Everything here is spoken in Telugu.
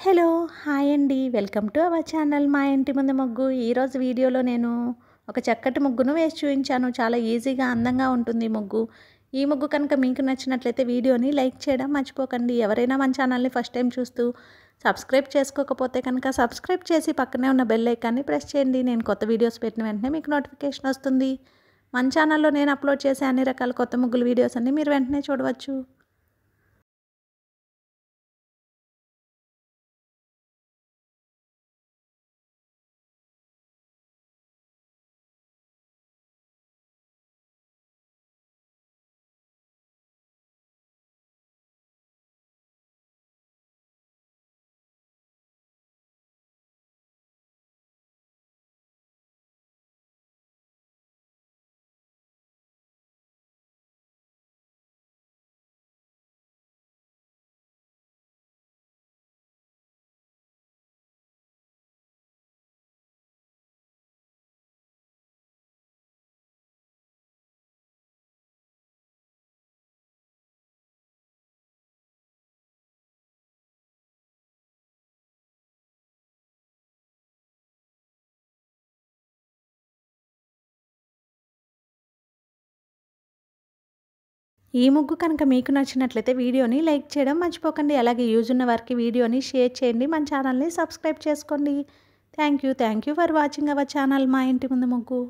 హలో! హాయ్ అండి. వెల్కమ్ టు అవర్ ఛానల్ మా ఇంటి ముందు ముగ్గు. ఈరోజు వీడియోలో నేను ఒక చక్కటి ముగ్గును వేసి చూపించాను. చాలా ఈజీగా, అందంగా ఉంటుంది ఈ ముగ్గు. ఈ ముగ్గు కనుక మీకు నచ్చినట్లయితే వీడియోని లైక్ చేయడం మర్చిపోకండి. ఎవరైనా మన ఛానల్ని ఫస్ట్ టైం చూస్తూ సబ్స్క్రైబ్ చేసుకోకపోతే కనుక సబ్స్క్రైబ్ చేసి పక్కనే ఉన్న బెల్ ఐకాన్ని ప్రెస్ చేయండి. నేను కొత్త వీడియోస్ పెట్టిన వెంటనే మీకు నోటిఫికేషన్ వస్తుంది. మన ఛానల్లో నేను అప్లోడ్ చేసే అన్ని రకాల కొత్త ముగ్గుల వీడియోస్ అన్ని మీరు వెంటనే చూడవచ్చు. ఈ ముగ్గు కనుక మీకు నచ్చినట్లయితే వీడియోని లైక్ చేయడం మర్చిపోకండి. అలాగే యూజ్ ఉన్న వారికి వీడియోని షేర్ చేయండి. మన ఛానల్ని సబ్స్క్రైబ్ చేసుకోండి. Thank you for watching our channel మా ఇంటి ముందు ముగ్గు.